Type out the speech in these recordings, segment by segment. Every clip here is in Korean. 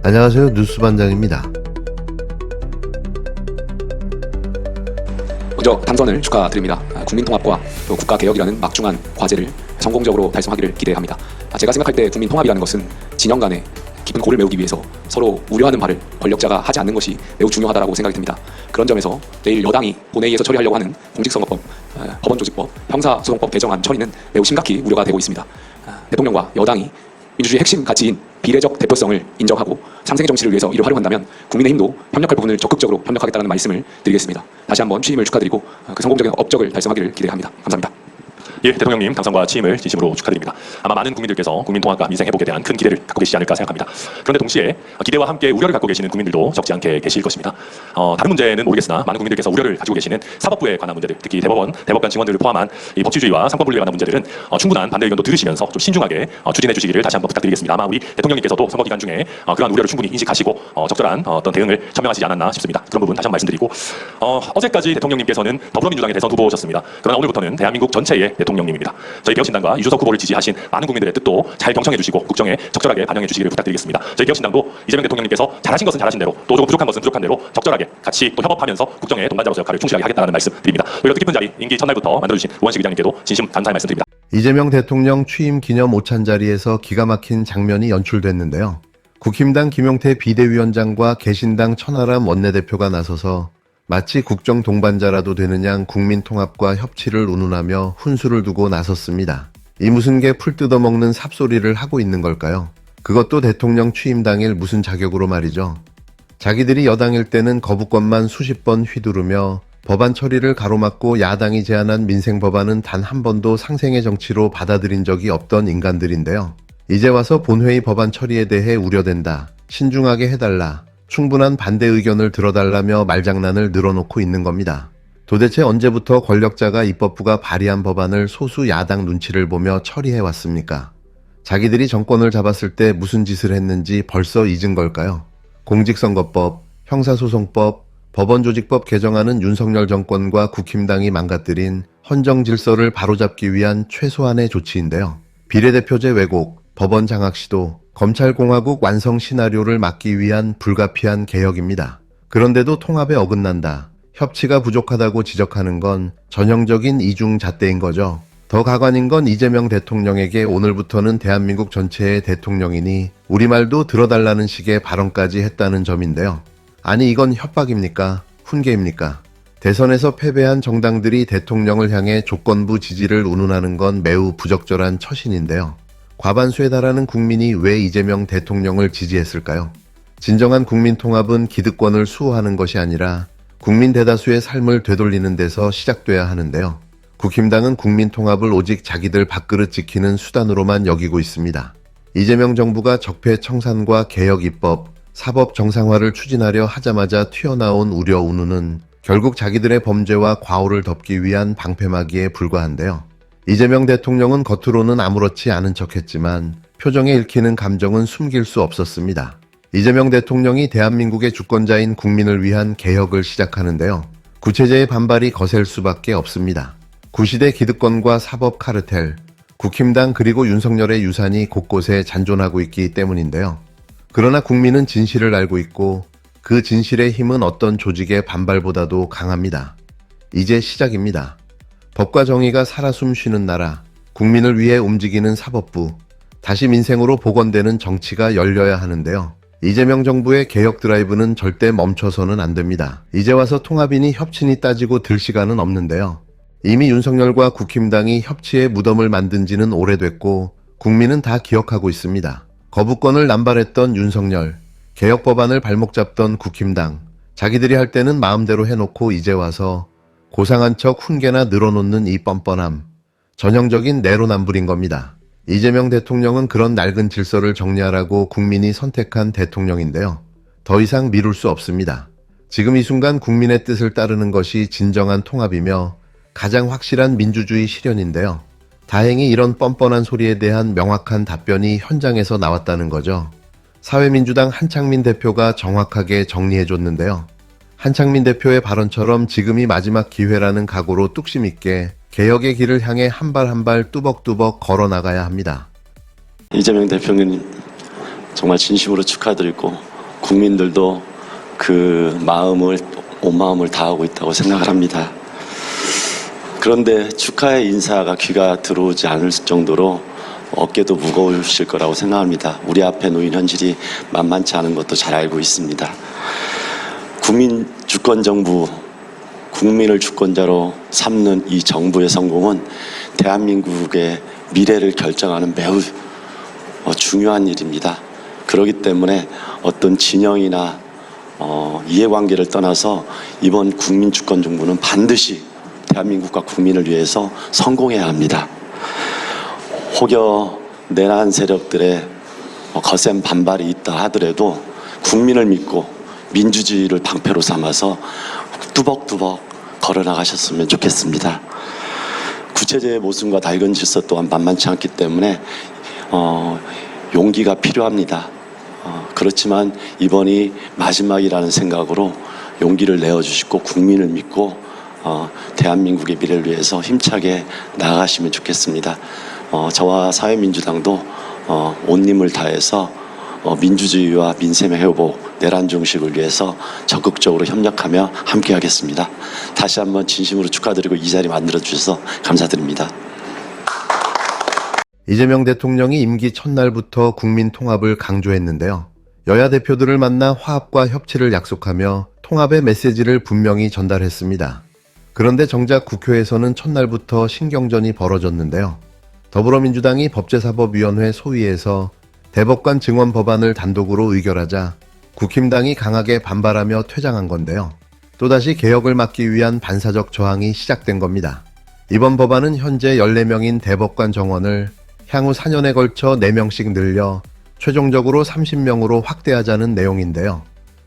안녕하세요. 뉴스반장입니다. 먼저 당선을 축하드립니다. 국민통합과 또 국가개혁이라는 막중한 과제를 성공적으로 달성하기를 기대합니다. 제가 생각할 때 국민통합이라는 것은 진영 간의 깊은 골을 메우기 위해서 서로 우려하는 바를 권력자가 하지 않는 것이 매우 중요하다고 생각이 듭니다. 그런 점에서 내일 여당이 본회의에서 처리하려고 하는 공직선거법, 법원조직법, 형사소송법 개정안 처리는 매우 심각히 우려가 되고 있습니다. 대통령과 여당이 민주주의 핵심 가치인 비례적 대표성을 인정하고 상생의 정치를 위해서 이를 활용한다면 국민의힘도 협력할 부분을 적극적으로 협력하겠다는 말씀을 드리겠습니다. 다시 한번 취임을 축하드리고 그 성공적인 업적을 달성하기를 기대합니다. 감사합니다. 예, 대통령님 당선과 취임을 진심으로 축하드립니다. 아마 많은 국민들께서 국민통합과 민생회복에 대한 큰 기대를 갖고 계시지 않을까 생각합니다. 그런데 동시에 기대와 함께 우려를 갖고 계시는 국민들도 적지 않게 계실 것입니다. 다른 문제는 모르겠으나 많은 국민들께서 우려를 가지고 계시는 사법부에 관한 문제들, 특히 대법원, 대법관 증언들을 포함한 이 법치주의와 상권분리에 관한 문제들은 충분한 반대 의견도 들으시면서 좀 신중하게 추진해 주시기를 다시 한번 부탁드리겠습니다. 아마 우리 대통령님께서도 선거 기간 중에 그러한 우려를 충분히 인식하시고 적절한 어떤 대응을 천명하시지 않았나 싶습니다. 그런 부분 다시 한번 말씀드리고 어제까지 대통령님께서는 더불어민주당의 대선 후보셨습니다. 그러나 오늘부터는 대한민국 전체의 대통령님입니다. 저희 개혁신당과 유재석 후보를 지지하신 많은 국민들의 뜻도 잘 경청해 주시고 국정에 적절하게 반영해 주시기를 부탁드리겠습니다. 저희 개혁신당도 이재명 대통령님께서 잘하신 것은 잘하신 대로 또 조금 부족한 것은 부족한 대로 적절하게 같이 또 협업하면서 국정의 동반자로서 역할을 충실하게 하겠다는 말씀 드립니다. 이렇게 뜻깊은 자리 임기 첫날부터 만들어주신 우원식 의장님께도 진심 감사의 말씀 드립니다. 이재명 대통령 취임 기념 오찬 자리에서 기가 막힌 장면이 연출됐는데요. 국힘당 김용태 비대위원장과 개신당 천하람 원내대표가 나서서 마치 국정 동반자라도 되는 양 국민통합과 협치를 운운하며 훈수를 두고 나섰습니다. 이 무슨 개 풀 뜯어먹는 삽소리를 하고 있는 걸까요? 그것도 대통령 취임 당일 무슨 자격으로 말이죠. 자기들이 여당일 때는 거부권만 수십 번 휘두르며 법안 처리를 가로막고 야당이 제안한 민생 법안은 단 한 번도 상생의 정치로 받아들인 적이 없던 인간들인데요. 이제 와서 본회의 법안 처리에 대해 우려된다, 신중하게 해달라, 충분한 반대 의견을 들어달라며 말장난을 늘어놓고 있는 겁니다. 도대체 언제부터 권력자가 입법부가 발의한 법안을 소수 야당 눈치를 보며 처리해왔습니까? 자기들이 정권을 잡았을 때 무슨 짓을 했는지 벌써 잊은 걸까요? 공직선거법, 형사소송법, 법원조직법 개정안은 윤석열 정권과 국힘당이 망가뜨린 헌정질서를 바로잡기 위한 최소한의 조치인데요. 비례대표제 왜곡, 법원 장악 시도, 검찰공화국 완성 시나리오를 막기 위한 불가피한 개혁입니다. 그런데도 통합에 어긋난다, 협치가 부족하다고 지적하는 건 전형적인 이중잣대인 거죠. 더 가관인 건 이재명 대통령에게 오늘부터는 대한민국 전체의 대통령이니 우리말도 들어달라는 식의 발언까지 했다는 점인데요. 아니 이건 협박입니까? 훈계입니까? 대선에서 패배한 정당들이 대통령을 향해 조건부 지지를 운운하는 건 매우 부적절한 처신인데요. 과반수에 달하는 국민이 왜 이재명 대통령을 지지했을까요? 진정한 국민통합은 기득권을 수호하는 것이 아니라 국민 대다수의 삶을 되돌리는 데서 시작돼야 하는데요. 국힘당은 국민통합을 오직 자기들 밥그릇 지키는 수단으로만 여기고 있습니다. 이재명 정부가 적폐청산과 개혁 입법, 사법 정상화를 추진하려 하자마자 튀어나온 우려 운운은 결국 자기들의 범죄와 과오를 덮기 위한 방패막이에 불과한데요. 이재명 대통령은 겉으로는 아무렇지 않은 척했지만 표정에 읽히는 감정은 숨길 수 없었습니다. 이재명 대통령이 대한민국의 주권자인 국민을 위한 개혁을 시작하는데요. 구체제의 반발이 거셀 수밖에 없습니다. 구시대 기득권과 사법 카르텔, 국힘당 그리고 윤석열의 유산이 곳곳에 잔존하고 있기 때문인데요. 그러나 국민은 진실을 알고 있고 그 진실의 힘은 어떤 조직의 반발보다도 강합니다. 이제 시작입니다. 법과 정의가 살아 숨쉬는 나라, 국민을 위해 움직이는 사법부, 다시 민생으로 복원되는 정치가 열려야 하는데요. 이재명 정부의 개혁 드라이브는 절대 멈춰서는 안 됩니다. 이제 와서 통합이니 협치니 따지고 들 시간은 없는데요. 이미 윤석열과 국힘당이 협치의 무덤을 만든 지는 오래됐고 국민은 다 기억하고 있습니다. 거부권을 남발했던 윤석열, 개혁 법안을 발목 잡던 국힘당, 자기들이 할 때는 마음대로 해놓고 이제 와서 고상한 척 훈계나 늘어놓는 이 뻔뻔함, 전형적인 내로남불인 겁니다. 이재명 대통령은 그런 낡은 질서를 정리하라고 국민이 선택한 대통령인데요. 더 이상 미룰 수 없습니다. 지금 이 순간 국민의 뜻을 따르는 것이 진정한 통합이며 가장 확실한 민주주의 실현인데요. 다행히 이런 뻔뻔한 소리에 대한 명확한 답변이 현장에서 나왔다는 거죠. 사회민주당 한창민 대표가 정확하게 정리해줬는데요. 한창민 대표의 발언처럼 지금이 마지막 기회라는 각오로 뚝심 있게 개혁의 길을 향해 한 발 한 발 뚜벅뚜벅 걸어 나가야 합니다. 이재명 대표님 정말 진심으로 축하드리고 국민들도 그 마음을 온 마음을 다하고 있다고 생각을 합니다. 그런데 축하의 인사가 귀가 들어오지 않을 정도로 어깨도 무거우실 거라고 생각합니다. 우리 앞에 놓인 현실이 만만치 않은 것도 잘 알고 있습니다. 국민 주권 정부, 국민을 주권자로 삼는 이 정부의 성공은 대한민국의 미래를 결정하는 매우 중요한 일입니다. 그렇기 때문에 어떤 진영이나 이해관계를 떠나서 이번 국민 주권 정부는 반드시 대한민국과 국민을 위해서 성공해야 합니다. 혹여 내란 세력들의 거센 반발이 있다 하더라도 국민을 믿고 민주주의를 방패로 삼아서 뚜벅뚜벅 걸어나가셨으면 좋겠습니다. 구체제의 모순과 낡은 질서 또한 만만치 않기 때문에 용기가 필요합니다. 그렇지만 이번이 마지막이라는 생각으로 용기를 내어주시고 국민을 믿고 대한민국의 미래를 위해서 힘차게 나아가시면 좋겠습니다. 저와 사회민주당도 온 힘을 다해서 민주주의와 민생의 회복, 내란 종식을 위해서 적극적으로 협력하며 함께하겠습니다. 다시 한번 진심으로 축하드리고 이 자리 만들어주셔서 감사드립니다. 이재명 대통령이 임기 첫날부터 국민 통합을 강조했는데요. 여야 대표들을 만나 화합과 협치를 약속하며 통합의 메시지를 분명히 전달했습니다. 그런데 정작 국회에서는 첫날부터 신경전이 벌어졌는데요. 더불어민주당이 법제사법위원회 소위에서 대법관 증원 법안을 단독으로 의결하자 국힘당이 강하게 반발하며 퇴장한 건데요. 또다시 개혁을 막기 위한 반사적 저항이 시작된 겁니다. 이번 법안은 현재 14명인 대법관 정원을 향후 4년에 걸쳐 4명씩 늘려 최종적으로 30명으로 확대하자는 내용인데요.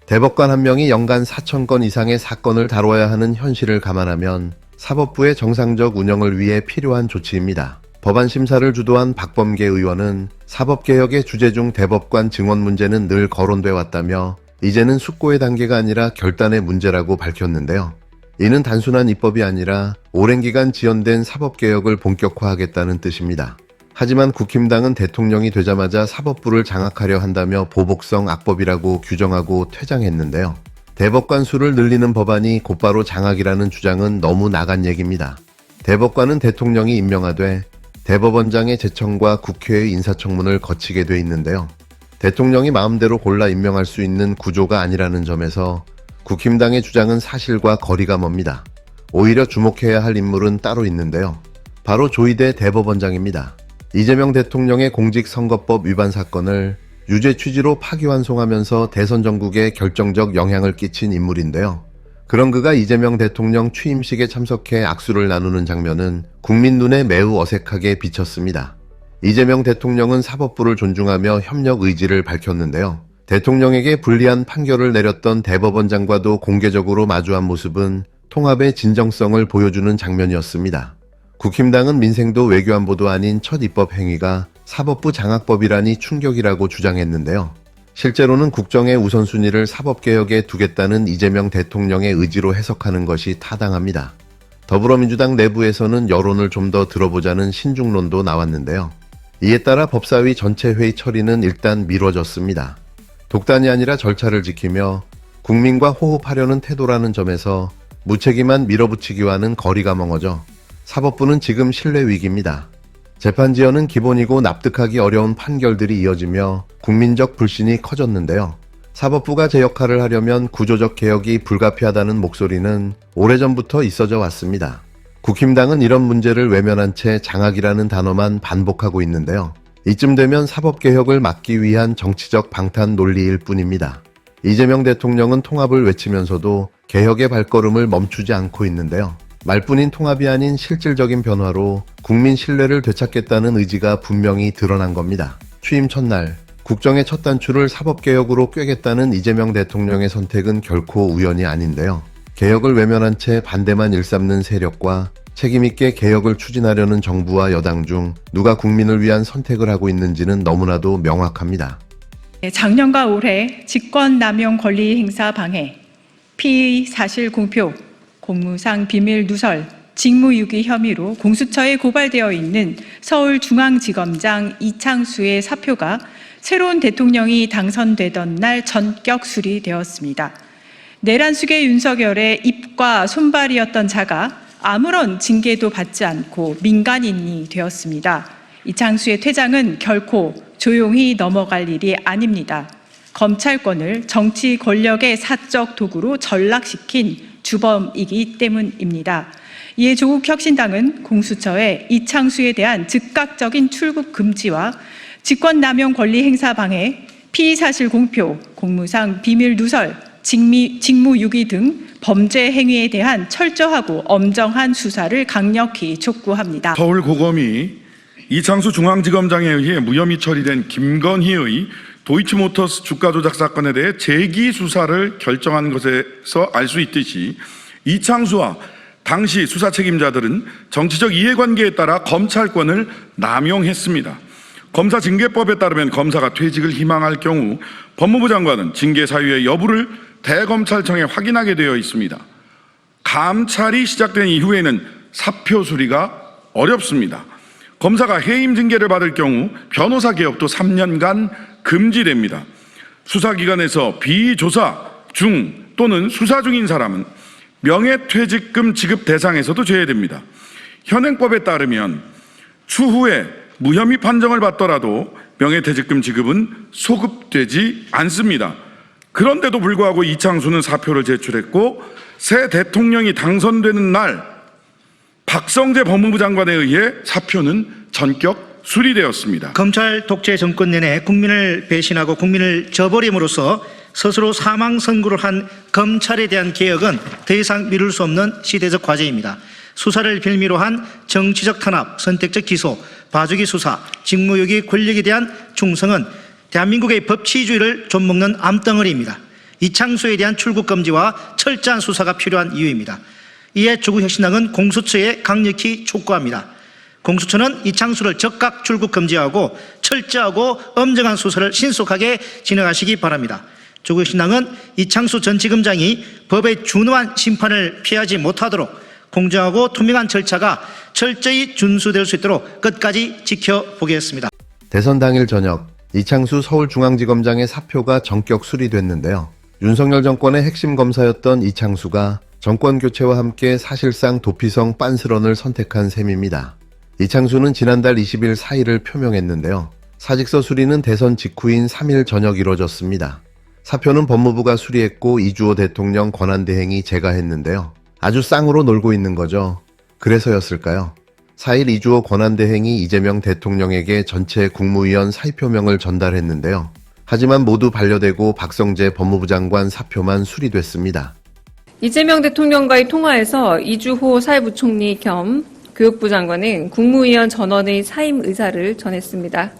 대법관 한 명이 연간 4,000건 이상의 사건을 다뤄야 하는 현실을 감안하면 사법부의 정상적 운영을 위해 필요한 조치입니다. 법안 심사를 주도한 박범계 의원은 사법개혁의 주제 중 대법관 증원 문제는 늘 거론돼 왔다며 이제는 숙고의 단계가 아니라 결단의 문제라고 밝혔는데요. 이는 단순한 입법이 아니라 오랜 기간 지연된 사법개혁을 본격화하겠다는 뜻입니다. 하지만 국힘당은 대통령이 되자마자 사법부를 장악하려 한다며 보복성 악법이라고 규정하고 퇴장했는데요. 대법관 수를 늘리는 법안이 곧바로 장악이라는 주장은 너무 나간 얘기입니다. 대법관은 대통령이 임명하되 대법원장의 제청과 국회의 인사청문을 거치게 돼 있는데요. 대통령이 마음대로 골라 임명할 수 있는 구조가 아니라는 점에서 국힘당의 주장은 사실과 거리가 멉니다. 오히려 주목해야 할 인물은 따로 있는데요. 바로 조희대 대법원장입니다. 이재명 대통령의 공직선거법 위반 사건을 유죄 취지로 파기환송하면서 대선 전국에 결정적 영향을 끼친 인물인데요. 그런 그가 이재명 대통령 취임식에 참석해 악수를 나누는 장면은 국민 눈에 매우 어색하게 비쳤습니다. 이재명 대통령은 사법부를 존중하며 협력 의지를 밝혔는데요. 대통령에게 불리한 판결을 내렸던 대법원장과도 공개적으로 마주한 모습은 통합의 진정성을 보여주는 장면이었습니다. 국힘당은 민생도 외교안보도 아닌 첫 입법 행위가 사법부 장악법이라니 충격이라고 주장했는데요. 실제로는 국정의 우선순위를 사법개혁에 두겠다는 이재명 대통령의 의지로 해석하는 것이 타당합니다. 더불어민주당 내부에서는 여론을 좀 더 들어보자는 신중론도 나왔는데요. 이에 따라 법사위 전체 회의 처리는 일단 미뤄졌습니다. 독단이 아니라 절차를 지키며 국민과 호흡하려는 태도라는 점에서 무책임한 밀어붙이기와는 거리가 멀어져 사법부는 지금 신뢰 위기입니다. 재판 지연은 기본이고 납득하기 어려운 판결들이 이어지며 국민적 불신이 커졌는데요. 사법부가 제 역할을 하려면 구조적 개혁이 불가피하다는 목소리는 오래전부터 있어져 왔습니다. 국힘당은 이런 문제를 외면한 채 장악이라는 단어만 반복하고 있는데요. 이쯤 되면 사법개혁을 막기 위한 정치적 방탄 논리일 뿐입니다. 이재명 대통령은 통합을 외치면서도 개혁의 발걸음을 멈추지 않고 있는데요. 말뿐인 통합이 아닌 실질적인 변화로 국민 신뢰를 되찾겠다는 의지가 분명히 드러난 겁니다. 취임 첫날 국정의 첫 단추를 사법개혁으로 꿰겠다는 이재명 대통령의 선택은 결코 우연이 아닌데요. 개혁을 외면한 채 반대만 일삼는 세력과 책임있게 개혁을 추진하려는 정부와 여당 중 누가 국민을 위한 선택을 하고 있는지는 너무나도 명확합니다. 작년과 올해 직권남용 권리 행사 방해, 피의 사실 공표, 공무상 비밀 누설, 직무유기 혐의로 공수처에 고발되어 있는 서울중앙지검장 이창수의 사표가 새로운 대통령이 당선되던 날 전격 수리되었습니다. 내란숙의 윤석열의 입과 손발이었던 자가 아무런 징계도 받지 않고 민간인이 되었습니다. 이창수의 퇴장은 결코 조용히 넘어갈 일이 아닙니다. 검찰권을 정치 권력의 사적 도구로 전락시킨 주범이기 때문입니다. 이에 조국 혁신당은 공수처에 이창수에 대한 즉각적인 출국 금지와 직권남용 권리 행사 방해, 피의사실 공표, 공무상 비밀 누설, 직무유기 등 범죄 행위에 대한 철저하고 엄정한 수사를 강력히 촉구합니다. 서울고검이 이창수 중앙지검장에 의해 무혐의 처리된 김건희의 도이치모터스 주가 조작 사건에 대해 재기 수사를 결정한 것에서 알 수 있듯이 이창수와 당시 수사 책임자들은 정치적 이해관계에 따라 검찰권을 남용했습니다. 검사징계법에 따르면 검사가 퇴직을 희망할 경우 법무부 장관은 징계 사유의 여부를 대검찰청에 확인하게 되어 있습니다. 감찰이 시작된 이후에는 사표 수리가 어렵습니다. 검사가 해임 징계를 받을 경우 변호사 개업도 3년간 금지됩니다. 수사기관에서 비조사 중 또는 수사 중인 사람은 명예퇴직금 지급 대상에서도 제외됩니다. 현행법에 따르면 추후에 무혐의 판정을 받더라도 명예퇴직금 지급은 소급되지 않습니다. 그런데도 불구하고 이창수는 사표를 제출했고 새 대통령이 당선되는 날 박성재 법무부 장관에 의해 사표는 전격 수리되었습니다. 검찰 독재 정권 내내 국민을 배신하고 국민을 저버림으로써 스스로 사망 선고를 한 검찰에 대한 개혁은 더 이상 미룰 수 없는 시대적 과제입니다. 수사를 빌미로 한 정치적 탄압, 선택적 기소, 봐주기 수사, 직무유기 권력에 대한 충성은 대한민국의 법치주의를 좀먹는 암덩어리입니다. 이창수에 대한 출국 금지와 철저한 수사가 필요한 이유입니다. 이에 조국혁신당은 공수처에 강력히 촉구합니다. 공수처는 이창수를 즉각 출국 금지하고 철저하고 엄정한 수사를 신속하게 진행하시기 바랍니다. 조국혁신당은 이창수 전 지검장이 법의 준엄한 심판을 피하지 못하도록 공정하고 투명한 절차가 철저히 준수될 수 있도록 끝까지 지켜보겠습니다. 대선 당일 저녁 이창수 서울중앙지검장의 사표가 전격 수리됐는데요. 윤석열 정권의 핵심 검사였던 이창수가 정권 교체와 함께 사실상 도피성 빤스런을 선택한 셈입니다. 이창수는 지난달 20일 사의를 표명했는데요. 사직서 수리는 대선 직후인 3일 저녁 이뤄졌습니다. 사표는 법무부가 수리했고 이주호 대통령 권한대행이 제가했는데요. 아주 쌍으로 놀고 있는 거죠. 그래서였을까요? 4일 이주호 권한대행이 이재명 대통령에게 전체 국무위원 사의표명을 전달했는데요. 하지만 모두 반려되고 박성재 법무부 장관 사표만 수리됐습니다. 이재명 대통령과의 통화에서 이주호 사회부총리 겸 교육부 장관은 국무위원 전원의 사임 의사를 전했습니다.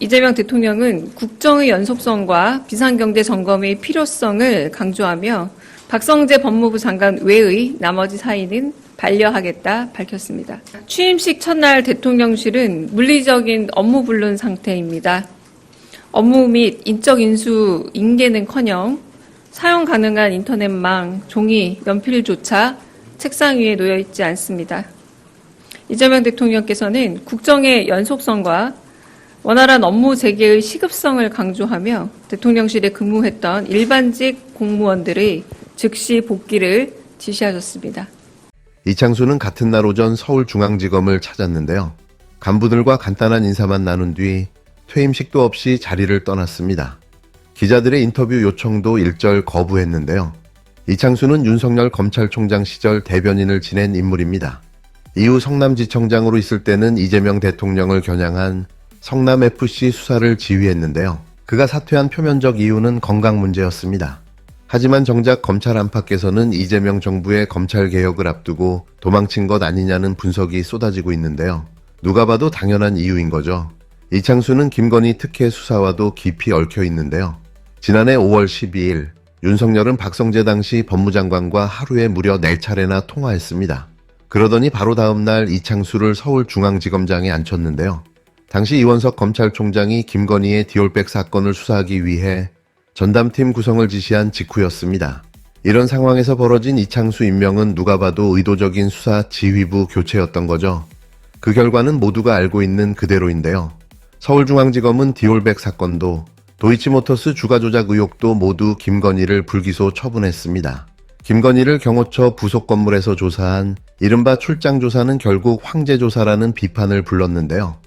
이재명 대통령은 국정의 연속성과 비상경제 점검의 필요성을 강조하며 박성재 법무부 장관 외의 나머지 사의는 반려하겠다 밝혔습니다. 취임식 첫날 대통령실은 물리적인 업무 불능 상태입니다. 업무 및 인적 인수 인계는커녕 사용 가능한 인터넷망, 종이, 연필조차 책상 위에 놓여 있지 않습니다. 이재명 대통령께서는 국정의 연속성과 원활한 업무 재개의 시급성을 강조하며 대통령실에 근무했던 일반직 공무원들의 즉시 복귀를 지시하셨습니다. 이창수는 같은 날 오전 서울중앙지검을 찾았는데요. 간부들과 간단한 인사만 나눈 뒤 퇴임식도 없이 자리를 떠났습니다. 기자들의 인터뷰 요청도 일절 거부했는데요. 이창수는 윤석열 검찰총장 시절 대변인을 지낸 인물입니다. 이후 성남지청장으로 있을 때는 이재명 대통령을 겨냥한 성남FC 수사를 지휘했는데요. 그가 사퇴한 표면적 이유는 건강 문제였습니다. 하지만 정작 검찰 안팎에서는 이재명 정부의 검찰개혁을 앞두고 도망친 것 아니냐는 분석이 쏟아지고 있는데요. 누가 봐도 당연한 이유인 거죠. 이창수는 김건희 특혜 수사와도 깊이 얽혀 있는데요. 지난해 5월 12일 윤석열은 박성재 당시 법무장관과 하루에 무려 4차례나 통화했습니다. 그러더니 바로 다음 날 이창수를 서울중앙지검장에 앉혔는데요. 당시 이원석 검찰총장이 김건희의 디올백 사건을 수사하기 위해 전담팀 구성을 지시한 직후였습니다. 이런 상황에서 벌어진 이창수 임명은 누가 봐도 의도적인 수사 지휘부 교체였던 거죠. 그 결과는 모두가 알고 있는 그대로인데요. 서울중앙지검은 디올백 사건도 도이치모터스 주가 조작 의혹도 모두 김건희를 불기소 처분했습니다. 김건희를 경호처 부속 건물에서 조사한 이른바 출장조사는 결국 황제조사라는 비판을 불렀는데요.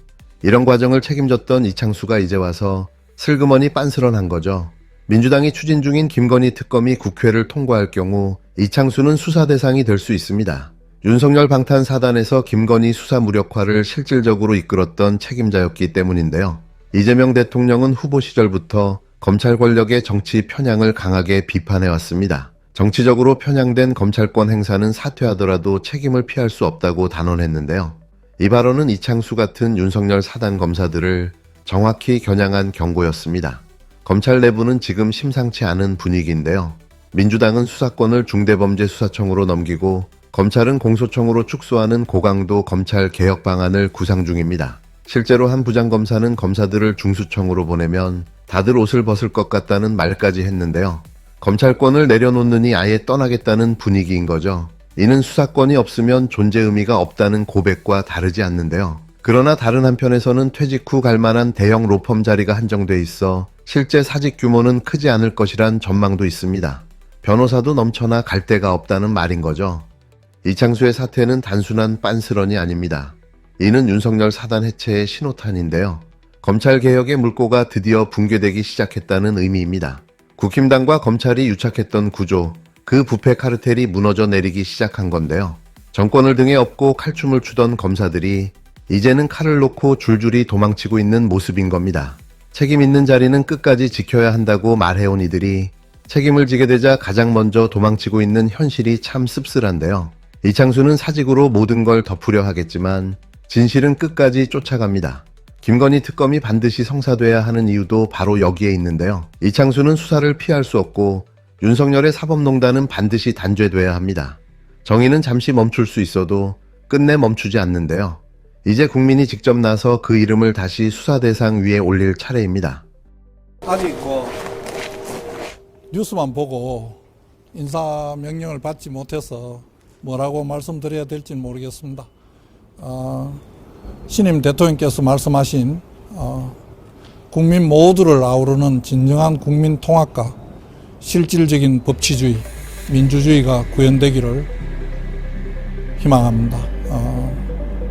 이런 과정을 책임졌던 이창수가 이제 와서 슬그머니 빤스런한 거죠. 민주당이 추진 중인 김건희 특검이 국회를 통과할 경우 이창수는 수사 대상이 될 수 있습니다. 윤석열 방탄 사단에서 김건희 수사 무력화를 실질적으로 이끌었던 책임자였기 때문인데요. 이재명 대통령은 후보 시절부터 검찰 권력의 정치 편향을 강하게 비판해왔습니다. 정치적으로 편향된 검찰권 행사는 사퇴하더라도 책임을 피할 수 없다고 단언했는데요. 이 발언은 이창수 같은 윤석열 사단 검사들을 정확히 겨냥한 경고였습니다. 검찰 내부는 지금 심상치 않은 분위기인데요. 민주당은 수사권을 중대범죄수사청으로 넘기고 검찰은 공소청으로 축소하는 고강도 검찰 개혁 방안을 구상 중입니다. 실제로 한 부장검사는 검사들을 중수청으로 보내면 다들 옷을 벗을 것 같다는 말까지 했는데요. 검찰권을 내려놓느니 아예 떠나겠다는 분위기인 거죠. 이는 수사권이 없으면 존재 의미가 없다는 고백과 다르지 않는데요. 그러나 다른 한편에서는 퇴직 후 갈 만한 대형 로펌 자리가 한정돼 있어 실제 사직 규모는 크지 않을 것이란 전망도 있습니다. 변호사도 넘쳐나 갈 데가 없다는 말인 거죠. 이창수의 사퇴는 단순한 빤스런이 아닙니다. 이는 윤석열 사단 해체의 신호탄인데요. 검찰개혁의 물꼬가 드디어 붕괴되기 시작했다는 의미입니다. 국힘당과 검찰이 유착했던 구조, 그 부패 카르텔이 무너져 내리기 시작한 건데요. 정권을 등에 업고 칼춤을 추던 검사들이 이제는 칼을 놓고 줄줄이 도망치고 있는 모습인 겁니다. 책임 있는 자리는 끝까지 지켜야 한다고 말해온 이들이 책임을 지게 되자 가장 먼저 도망치고 있는 현실이 참 씁쓸한데요. 이창수는 사직으로 모든 걸 덮으려 하겠지만 진실은 끝까지 쫓아갑니다. 김건희 특검이 반드시 성사돼야 하는 이유도 바로 여기에 있는데요. 이창수는 수사를 피할 수 없고 윤석열의 사법농단은 반드시 단죄돼야 합니다. 정의는 잠시 멈출 수 있어도 끝내 멈추지 않는데요. 이제 국민이 직접 나서 그 이름을 다시 수사 대상 위에 올릴 차례입니다. 아직 뉴스만 보고 인사 명령을 받지 못해서 뭐라고 말씀드려야 될지는 모르겠습니다. 신임 대통령께서 말씀하신 국민 모두를 아우르는 진정한 국민 통합과 실질적인 법치주의, 민주주의가 구현되기를 희망합니다.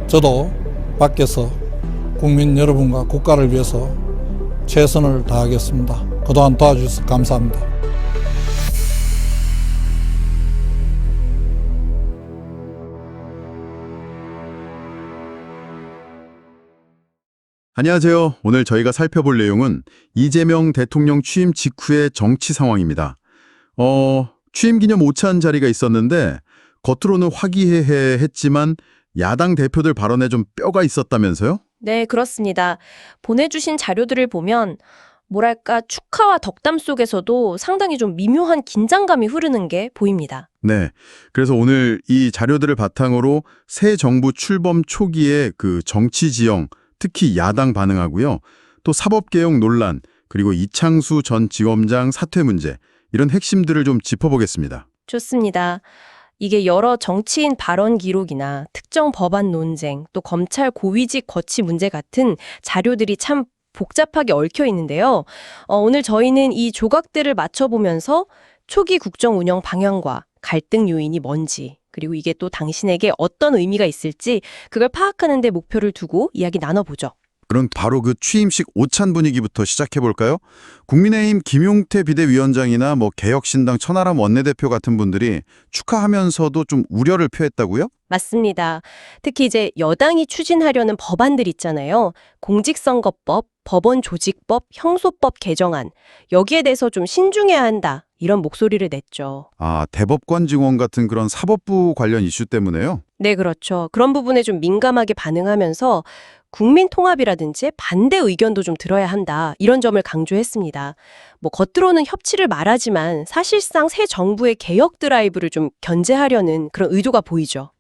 저도 밖에서 국민 여러분과 국가를 위해서 최선을 다하겠습니다. 그동안 도와주셔서 감사합니다. 안녕하세요. 오늘 저희가 살펴볼 내용은 이재명 대통령 취임 직후의 정치 상황입니다. 취임 기념 오찬 자리가 있었는데 겉으로는 화기애애했지만 야당 대표들 발언에 좀 뼈가 있었다면서요? 네, 그렇습니다. 보내주신 자료들을 보면 뭐랄까 축하와 덕담 속에서도 상당히 좀 미묘한 긴장감이 흐르는 게 보입니다. 네. 그래서 오늘 이 자료들을 바탕으로 새 정부 출범 초기의 그 정치 지형, 특히 야당 반응하고요. 또 사법개혁 논란, 그리고 이창수 전 지검장 사퇴 문제, 이런 핵심들을 좀 짚어보겠습니다. 좋습니다. 이게 여러 정치인 발언 기록이나 특정 법안 논쟁, 또 검찰 고위직 거취 문제 같은 자료들이 참 복잡하게 얽혀 있는데요. 오늘 저희는 이 조각들을 맞춰보면서 초기 국정 운영 방향과 갈등 요인이 뭔지, 그리고 이게 또 당신에게 어떤 의미가 있을지 그걸 파악하는 데 목표를 두고 이야기 나눠보죠. 그럼 바로 그 취임식 오찬 분위기부터 시작해볼까요? 국민의힘 김용태 비대위원장이나 개혁신당 천하람 원내대표 같은 분들이 축하하면서도 좀 우려를 표했다고요? 맞습니다. 특히 이제 여당이 추진하려는 법안들 있잖아요. 공직선거법, 법원조직법, 형소법 개정안. 여기에 대해서 좀 신중해야 한다. 이런 목소리를 냈죠. 대법관 증원 같은 그런 사법부 관련 이슈 때문에요? 네, 그렇죠. 그런 부분에 좀 민감하게 반응하면서 국민 통합이라든지 반대 의견도 좀 들어야 한다. 이런 점을 강조했습니다. 겉으로는 협치를 말하지만 사실상 새 정부의 개혁 드라이브를 좀 견제하려는 그런 의도가 보이죠.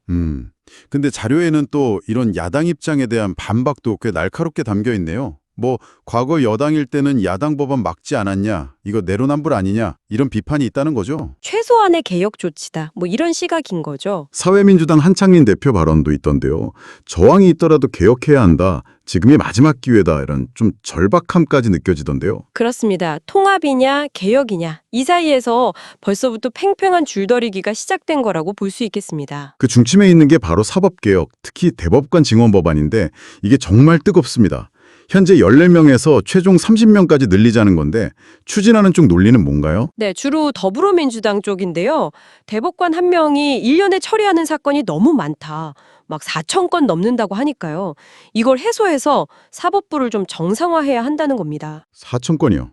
근데 자료에는 또 이런 야당 입장에 대한 반박도 꽤 날카롭게 담겨 있네요. 뭐 과거 여당일 때는 야당 법안 막지 않았냐, 이거 내로남불 아니냐 이런 비판이 있다는 거죠. 최소한의 개혁 조치다. 뭐 이런 시각인 거죠. 사회민주당 한창민 대표 발언도 있던데요. 저항이 있더라도 개혁해야 한다. 지금이 마지막 기회다. 이런 좀 절박함까지 느껴지던데요. 그렇습니다. 통합이냐 개혁이냐 이 사이에서 벌써부터 팽팽한 줄더리기가 시작된 거라고 볼 수 있겠습니다. 그 중심에 있는 게 바로 사법개혁, 특히 대법관 증원 법안인데 이게 정말 뜨겁습니다. 현재 14명에서 최종 30명까지 늘리자는 건데 추진하는 쪽 논리는 뭔가요? 네, 주로 더불어민주당 쪽인데요. 대법관 한 명이 1년에 처리하는 사건이 너무 많다. 막 4,000건 넘는다고 하니까요. 이걸 해소해서 사법부를 좀 정상화해야 한다는 겁니다. 4,000건이요.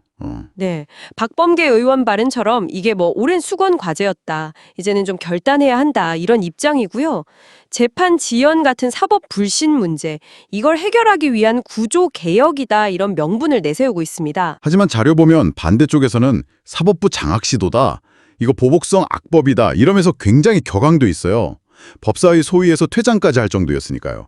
네, 박범계 의원 발언처럼 이게 뭐 오랜 수건 과제였다. 이제는 좀 결단해야 한다. 이런 입장이고요. 재판 지연 같은 사법 불신 문제, 이걸 해결하기 위한 구조 개혁이다. 이런 명분을 내세우고 있습니다. 하지만 자료 보면 반대쪽에서는 사법부 장악 시도다. 이거 보복성 악법이다. 이러면서 굉장히 격앙도 있어요. 법사위 소위에서 퇴장까지 할 정도였으니까요.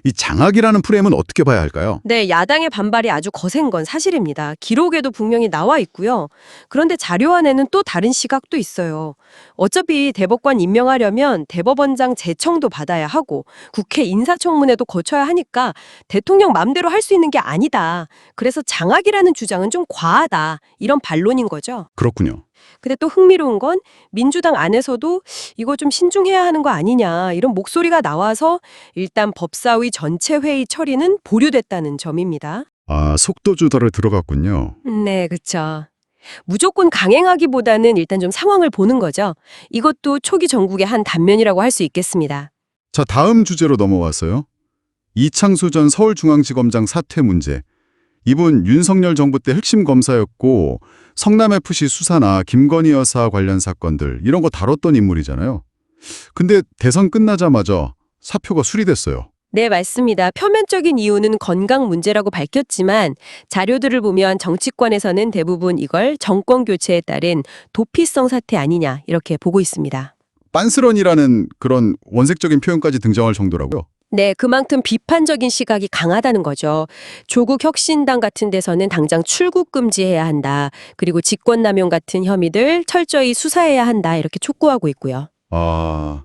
이 장악이라는 프레임은 어떻게 봐야 할까요? 네, 야당의 반발이 아주 거센 건 사실입니다. 기록에도 분명히 나와 있고요. 그런데 자료 안에는 또 다른 시각도 있어요. 어차피 대법관 임명하려면 대법원장 제청도 받아야 하고 국회 인사청문회도 거쳐야 하니까 대통령 맘대로 할 수 있는 게 아니다. 그래서 장악이라는 주장은 좀 과하다. 이런 반론인 거죠. 그렇군요. 근데 또 흥미로운 건 민주당 안에서도 이거 좀 신중해야 하는 거 아니냐 이런 목소리가 나와서 일단 법사위 전체 회의 처리는 보류됐다는 점입니다. 아, 속도 조절을 들어갔군요. 네, 그렇죠. 무조건 강행하기보다는 일단 좀 상황을 보는 거죠. 이것도 초기 정국의 한 단면이라고 할 수 있겠습니다. 자, 다음 주제로 넘어왔어요. 이창수 전 서울중앙지검장 사퇴 문제. 이분 윤석열 정부 때 핵심 검사였고 성남FC 수사나 김건희 여사 관련 사건들 이런 거 다뤘던 인물이잖아요. 근데 대선 끝나자마자 사표가 수리됐어요. 네, 맞습니다. 표면적인 이유는 건강 문제라고 밝혔지만 자료들을 보면 정치권에서는 대부분 이걸 정권 교체에 따른 도피성 사태 아니냐 이렇게 보고 있습니다. 빤스런이라는 그런 원색적인 표현까지 등장할 정도라고요? 네, 그만큼 비판적인 시각이 강하다는 거죠. 조국 혁신당 같은 데서는 당장 출국 금지해야 한다. 그리고 직권남용 같은 혐의들 철저히 수사해야 한다. 이렇게 촉구하고 있고요. 아,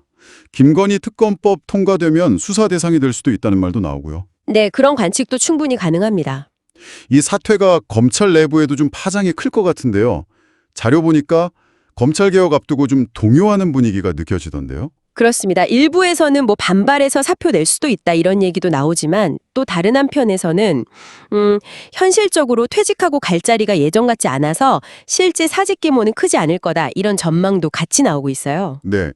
김건희 특검법 통과되면 수사 대상이 될 수도 있다는 말도 나오고요. 네, 그런 관측도 충분히 가능합니다. 이 사퇴가 검찰 내부에도 좀 파장이 클 것 같은데요. 자료 보니까 검찰개혁 앞두고 좀 동요하는 분위기가 느껴지던데요. 그렇습니다. 일부에서는 뭐 반발해서 사표 낼 수도 있다 이런 얘기도 나오지만 또 다른 한편에서는 현실적으로 퇴직하고 갈 자리가 예전 같지 않아서 실제 사직 규모는 크지 않을 거다 이런 전망도 같이 나오고 있어요. 네.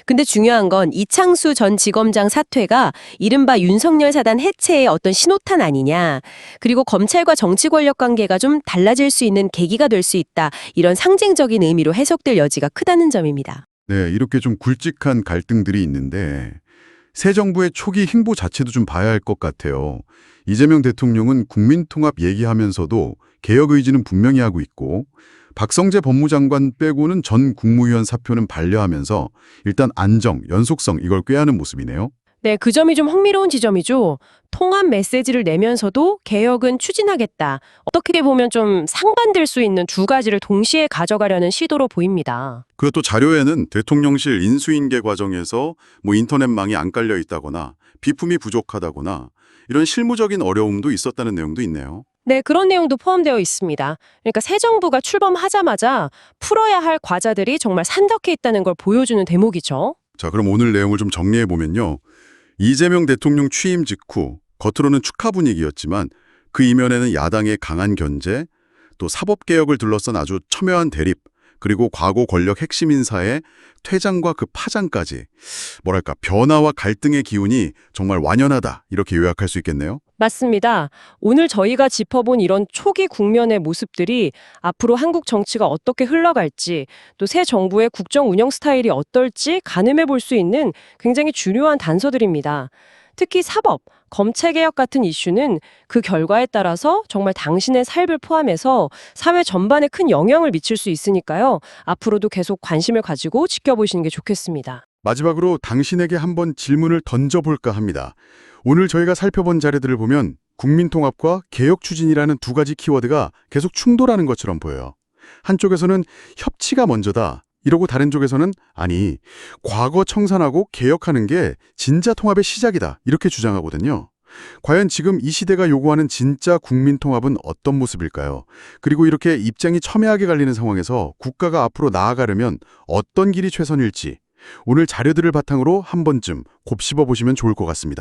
근데 중요한 건 이창수 전 지검장 사퇴가 이른바 윤석열 사단 해체의 어떤 신호탄 아니냐. 그리고 검찰과 정치 권력 관계가 좀 달라질 수 있는 계기가 될 수 있다. 이런 상징적인 의미로 해석될 여지가 크다는 점입니다. 네, 이렇게 좀 굵직한 갈등들이 있는데 새 정부의 초기 행보 자체도 좀 봐야 할 것 같아요. 이재명 대통령은 국민통합 얘기하면서도 개혁 의지는 분명히 하고 있고 박성재 법무장관 빼고는 전 국무위원 사표는 반려하면서 일단 안정, 연속성 이걸 꾀하는 모습이네요. 네, 그 점이 좀 흥미로운 지점이죠. 통합 메시지를 내면서도 개혁은 추진하겠다. 어떻게 보면 좀 상반될 수 있는 두 가지를 동시에 가져가려는 시도로 보입니다. 그것도 자료에는 대통령실 인수인계 과정에서 뭐 인터넷망이 안 깔려 있다거나 비품이 부족하다거나 이런 실무적인 어려움도 있었다는 내용도 있네요. 네, 그런 내용도 포함되어 있습니다. 그러니까 새 정부가 출범하자마자 풀어야 할 과제들이 정말 산적해 있다는 걸 보여주는 대목이죠. 자, 그럼 오늘 내용을 좀 정리해 보면요. 이재명 대통령 취임 직후 겉으로는 축하 분위기였지만 그 이면에는 야당의 강한 견제, 또 사법개혁을 둘러싼 아주 첨예한 대립, 그리고 과거 권력 핵심 인사의 퇴장과 그 파장까지 뭐랄까 변화와 갈등의 기운이 정말 완연하다 이렇게 요약할 수 있겠네요. 맞습니다. 오늘 저희가 짚어본 이런 초기 국면의 모습들이 앞으로 한국 정치가 어떻게 흘러갈지 또 새 정부의 국정 운영 스타일이 어떨지 가늠해 볼 수 있는 굉장히 중요한 단서들입니다. 특히 사법, 검찰개혁 같은 이슈는 그 결과에 따라서 정말 당신의 삶을 포함해서 사회 전반에 큰 영향을 미칠 수 있으니까요. 앞으로도 계속 관심을 가지고 지켜보시는 게 좋겠습니다. 마지막으로 당신에게 한번 질문을 던져볼까 합니다. 오늘 저희가 살펴본 자료들을 보면 국민통합과 개혁 추진이라는 두 가지 키워드가 계속 충돌하는 것처럼 보여요. 한쪽에서는 협치가 먼저다 이러고 다른 쪽에서는 아니, 과거 청산하고 개혁하는 게 진짜 통합의 시작이다 이렇게 주장하거든요. 과연 지금 이 시대가 요구하는 진짜 국민통합은 어떤 모습일까요? 그리고 이렇게 입장이 첨예하게 갈리는 상황에서 국가가 앞으로 나아가려면 어떤 길이 최선일지 오늘 자료들을 바탕으로 한 번쯤 곱씹어 보시면 좋을 것 같습니다.